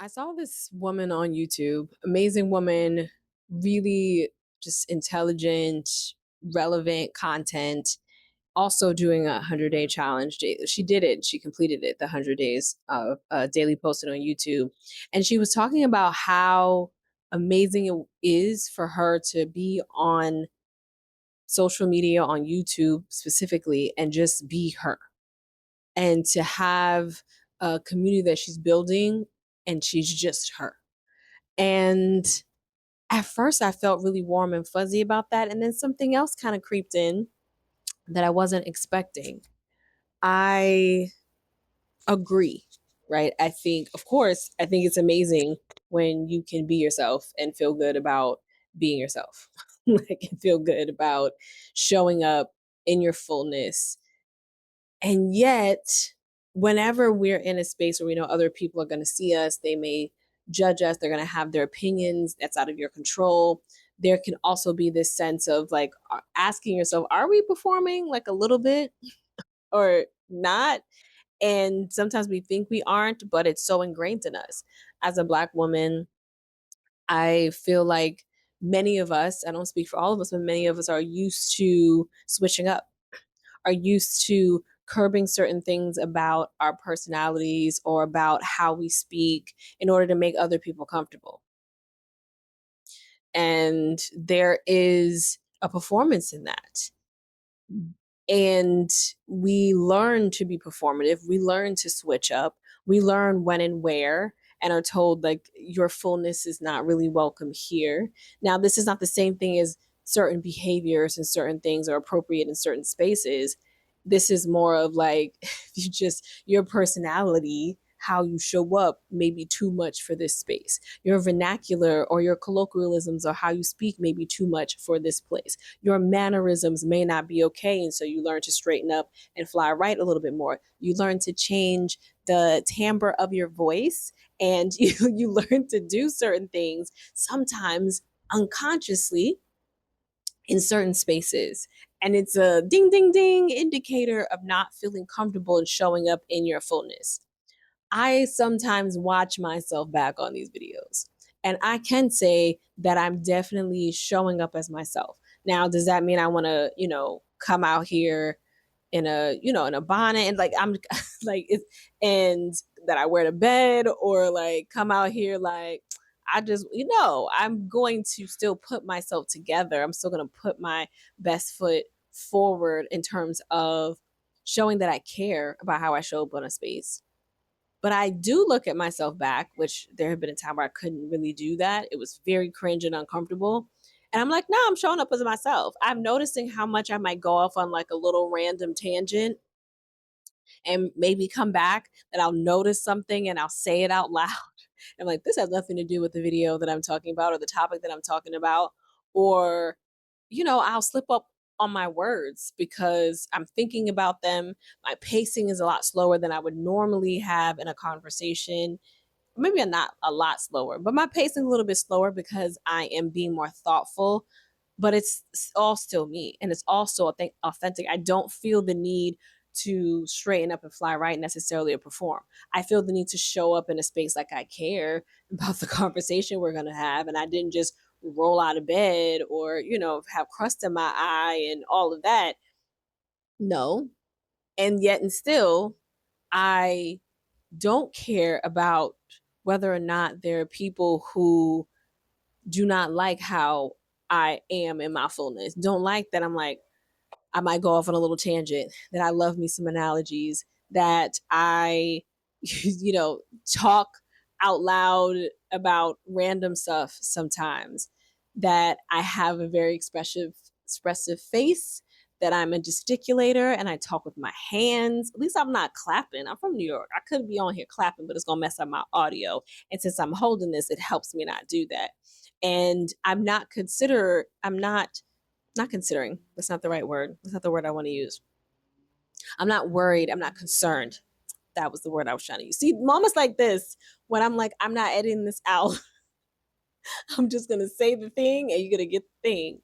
I saw this woman on YouTube, amazing woman, really just intelligent, relevant content, also doing a 100-day challenge. She did it, she completed it, the 100 days of daily posting on YouTube. And she was talking about how amazing it is for her to be on social media, on YouTube specifically, and just be her and to have a community that she's building and she's just her. And at first, I felt really warm and fuzzy about that. And then something else kind of creeped in that I wasn't expecting. I agree, right? I think, of course, I think it's amazing when you can be yourself and feel good about being yourself. Like, and feel good about showing up in your fullness. And yet, whenever we're in a space where we know other people are going to see us, they may judge us, they're going to have their opinions that's out of your control. There can also be this sense of like asking yourself, are we performing like a little bit or not? And sometimes we think we aren't, but it's so ingrained in us. As a Black woman, I feel like many of us, I don't speak for all of us, but many of us are used to switching up, are used to curbing certain things about our personalities or about how we speak in order to make other people comfortable. And there is a performance in that. And we learn to be performative, we learn to switch up, we learn when and where, and are told like your fullness is not really welcome here. Now, this is not the same thing as certain behaviors and certain things are appropriate in certain spaces. This is more of like you just your personality, how you show up may be too much for this space. Your vernacular or your colloquialisms or how you speak may be too much for this place. Your mannerisms may not be okay. And so you learn to straighten up and fly right a little bit more. You learn to change the timbre of your voice and you learn to do certain things, sometimes unconsciously in certain spaces. And it's a ding, ding, ding indicator of not feeling comfortable and showing up in your fullness. I sometimes watch myself back on these videos. And I can say that I'm definitely showing up as myself. Now, does that mean I want to, come out here in a bonnet and like I'm like it's and that I wear to bed or like come out here like I just, I'm going to still put myself together. I'm still going to put my best foot forward in terms of showing that I care about how I show up on a space. But I do look at myself back, which there had been a time where I couldn't really do that. It was very cringe and uncomfortable. And I'm like, no, I'm showing up as myself. I'm noticing how much I might go off on like a little random tangent and maybe come back that I'll notice something and I'll say it out loud. I'm like, this has nothing to do with the video that I'm talking about or the topic that I'm talking about. Or, I'll slip up on my words because I'm thinking about them. My pacing is a lot slower than I would normally have in a conversation. Maybe not a lot slower, but my pacing is a little bit slower because I am being more thoughtful. But it's all still me, and it's also I think authentic. I don't feel the need to straighten up and fly right necessarily or perform. I feel the need to show up in a space like I care about the conversation we're gonna have, and I didn't just roll out of bed or have crust in my eye and all of that. No, and yet and still, I don't care about whether or not there are people who do not like how I am in my fullness. Don't like that I'm like, I might go off on a little tangent, that I love me some analogies, that I, talk out loud about random stuff sometimes, that I have a very expressive face, that I'm a gesticulator and I talk with my hands. At least I'm not clapping. I'm from New York. I could be on here clapping, but it's gonna mess up my audio. And since I'm holding this, it helps me not do that. And I'm not considering. That's not the right word. That's not the word I want to use. I'm not worried. I'm not concerned. That was the word I was trying to use. See, moments like this, when I'm like, I'm not editing this out. I'm just going to say the thing and you're going to get the thing.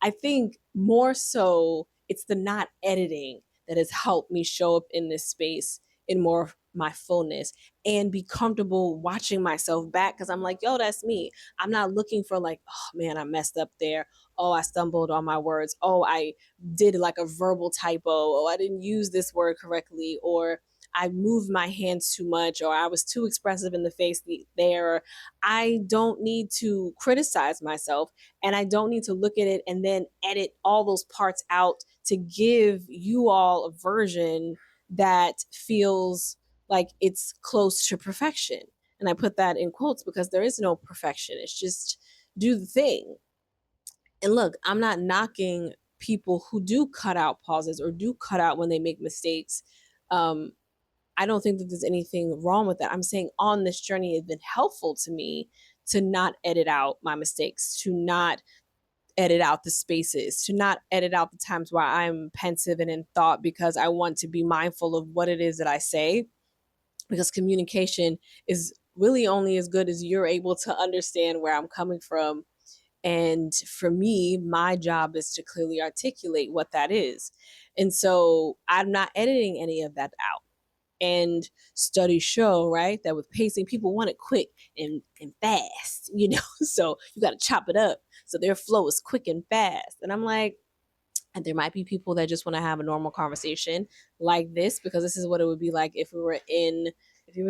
I think more so it's the not editing that has helped me show up in this space in more my fullness and be comfortable watching myself back because I'm like, yo, that's me. I'm not looking for like, oh man, I messed up there. Oh, I stumbled on my words. Oh, I did like a verbal typo. Oh, I didn't use this word correctly. Or I moved my hands too much, or I was too expressive in the face there. I don't need to criticize myself, and I don't need to look at it and then edit all those parts out to give you all a version that feels like it's close to perfection. And I put that in quotes because there is no perfection. It's just do the thing. And look, I'm not knocking people who do cut out pauses or do cut out when they make mistakes. Um, I don't think that there's anything wrong with that. I'm saying on this journey, it's been helpful to me to not edit out my mistakes, to not edit out the spaces, to not edit out the times where I'm pensive and in thought because I want to be mindful of what it is that I say. Because communication is really only as good as you're able to understand where I'm coming from. And for me, my job is to clearly articulate what that is. And so I'm not editing any of that out. And studies show, right, that with pacing, people want it quick and fast, so you got to chop it up so their flow is quick and fast. And I'm like, and there might be people that just want to have a normal conversation like this, because this is what it would be like if you were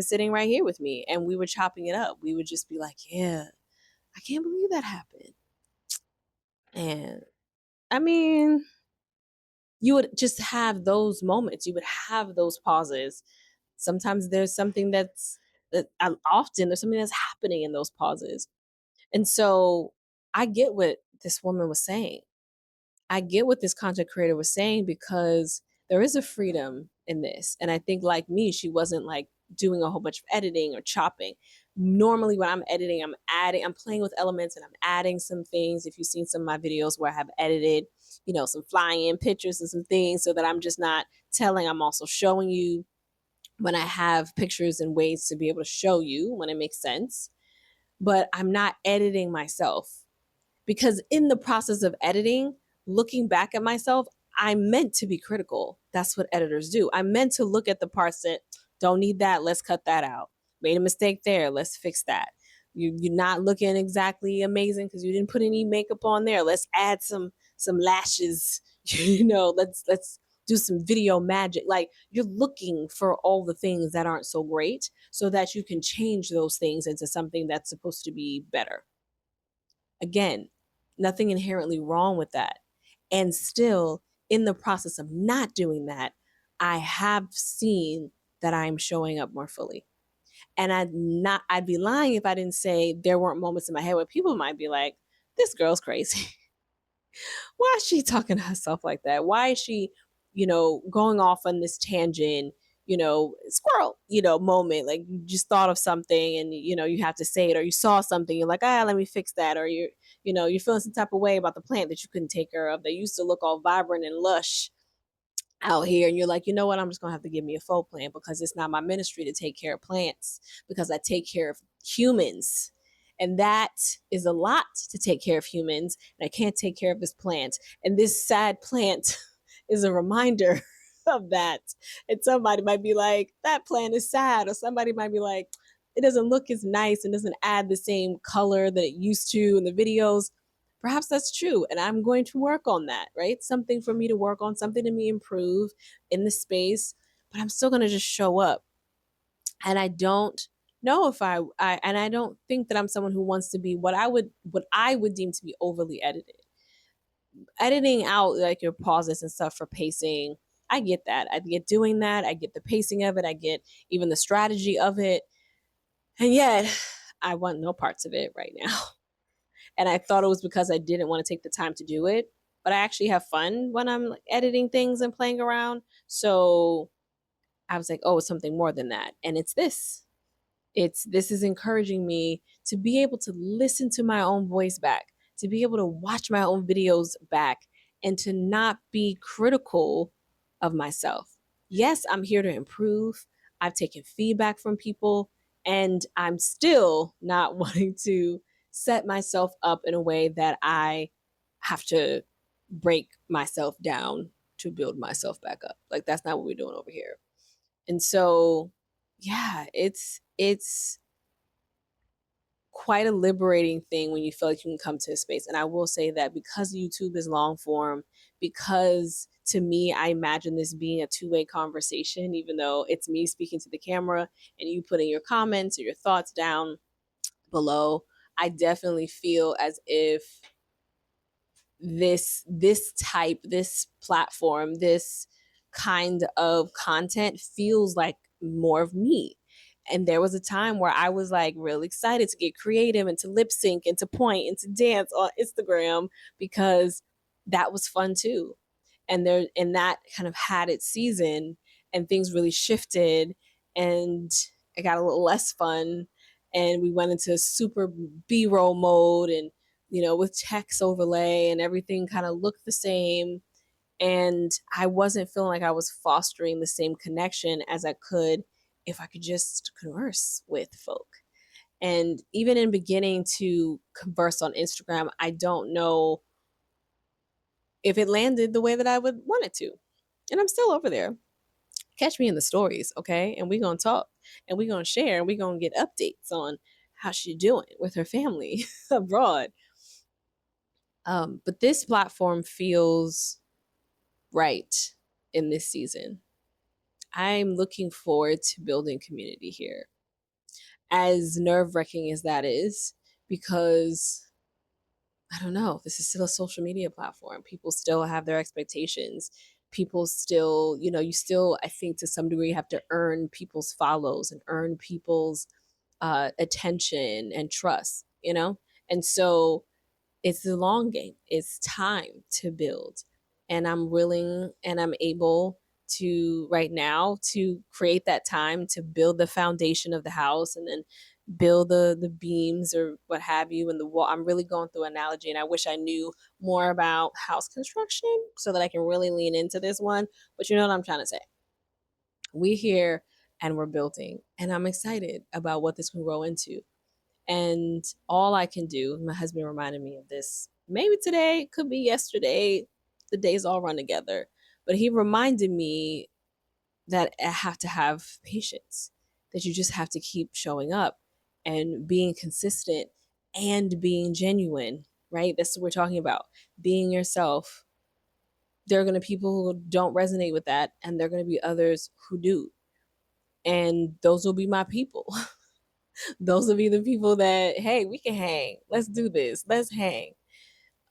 sitting right here with me and we were chopping it up. We would just be like, yeah, I can't believe that happened. And I mean, you would just have those moments, you would have those pauses. Sometimes there's something often there's something that's happening in those pauses. And so I get what this woman was saying. I get what this content creator was saying, because there is a freedom in this. And I think, like me, she wasn't like doing a whole bunch of editing or chopping. Normally, when I'm editing, I'm playing with elements and I'm adding some things. If you've seen some of my videos where I have edited, some flying in pictures and some things, so that I'm just not telling, I'm also showing you when I have pictures and ways to be able to show you when it makes sense. But I'm not editing myself, because in the process of editing, looking back at myself, I meant to be critical. That's what editors do. I meant to look at the parts that don't need that. Let's cut that out. Made a mistake there. Let's fix that. You're not looking exactly amazing because you didn't put any makeup on there. Let's add some lashes. Let's do some video magic. Like, you're looking for all the things that aren't so great so that you can change those things into something that's supposed to be better. Again, nothing inherently wrong with that. And still, in the process of not doing that, I have seen that I'm showing up more fully. And I'd be lying if I didn't say there weren't moments in my head where people might be like, this girl's crazy. Why is she talking to herself like that? Why is she, going off on this tangent, squirrel, moment? Like, you just thought of something and, you have to say it, or you saw something, you're like, let me fix that. Or you're feeling some type of way about the plant that you couldn't take care of that used to look all vibrant and lush out here, and you're like, you know what, I'm just gonna have to give me a faux plant, because it's not my ministry to take care of plants, because I take care of humans, and that is a lot to take care of humans, and I can't take care of this plant, and this sad plant is a reminder of that. And somebody might be like, that plant is sad, or somebody might be like, it doesn't look as nice and doesn't add the same color that it used to in the videos. Perhaps that's true, and I'm going to work on that, right? Something for me to work on, something to me improve in the space, but I'm still going to just show up. And I don't know if I don't think that I'm someone who wants to be what I would deem to be overly edited. Editing out like your pauses and stuff for pacing, I get that. I get doing that. I get the pacing of it. I get even the strategy of it. And yet, I want no parts of it right now. And I thought it was because I didn't want to take the time to do it. But I actually have fun when I'm like, editing things and playing around. So I was like, oh, it's something more than that. And it's this. This is encouraging me to be able to listen to my own voice back, to be able to watch my own videos back, and to not be critical of myself. Yes, I'm here to improve. I've taken feedback from people, and I'm still not wanting to set myself up in a way that I have to break myself down to build myself back up. Like, that's not what we're doing over here. And so, yeah, it's quite a liberating thing when you feel like you can come to a space. And I will say that because YouTube is long form, because to me, I imagine this being a two-way conversation, even though it's me speaking to the camera and you putting your comments or your thoughts down below. I definitely feel as if this platform, this kind of content feels like more of me. And there was a time where I was like really excited to get creative and to lip sync and to point and to dance on Instagram because that was fun too. And that kind of had its season, and things really shifted, and it got a little less fun, and we went into super B-roll mode, and with text overlay, and everything kind of looked the same. And I wasn't feeling like I was fostering the same connection as I could if I could just converse with folk. And even in beginning to converse on Instagram, I don't know if it landed the way that I would want it to. And I'm still over there. Catch me in the stories, okay? And we're going to talk, and we're going to share, and we're going to get updates on how she's doing with her family abroad. But this platform feels right in this season. I'm looking forward to building community here, as nerve-wracking as that is, because I don't know, this is still a social media platform. People still have their expectations. People still, you still, I think to some degree, have to earn people's follows and earn people's attention and trust. And so it's the long game. It's time to build. And I'm willing and I'm able to right now to create that time to build the foundation of the house, and then build the beams or what have you, and the wall. I'm really going through analogy, and I wish I knew more about house construction so that I can really lean into this one. But you know what I'm trying to say. We here and we're building, and I'm excited about what this can grow into. And all I can do, my husband reminded me of this maybe today, could be yesterday. The days all run together. But he reminded me that I have to have patience, that you just have to keep showing up and being consistent and being genuine, right? That's what we're talking about. Being yourself. There are going to be people who don't resonate with that, and there are going to be others who do. And those will be my people. Those will be the people that, hey, we can hang. Let's do this. Let's hang.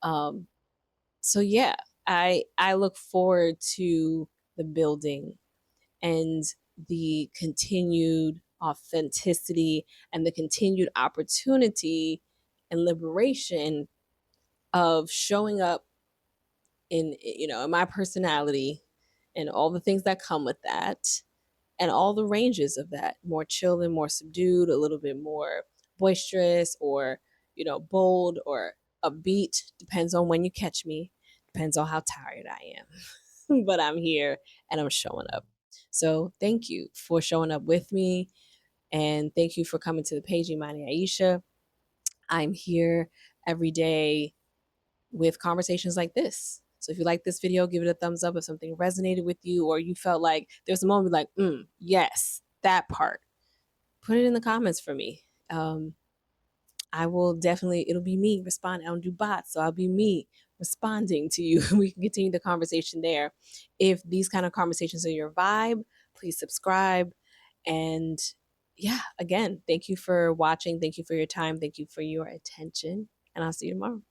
Um, so yeah, I look forward to the building and the continued authenticity and the continued opportunity and liberation of showing up in my personality and all the things that come with that, and all the ranges of that, more chill and more subdued, a little bit more boisterous, or bold or upbeat, depends on when you catch me, depends on how tired I am. But I'm here and I'm showing up. So thank you for showing up with me, and thank you for coming to the page, Imani Aisha. I'm here every day with conversations like this. So if you like this video, give it a thumbs up. If something resonated with you, or you felt like there's a moment like, yes, that part, put it in the comments for me. I will definitely, it'll be me responding. I don't do bots, so I'll be me responding to you. We can continue the conversation there. If these kind of conversations are your vibe, please subscribe. And yeah, again, thank you for watching. Thank you for your time. Thank you for your attention. And I'll see you tomorrow.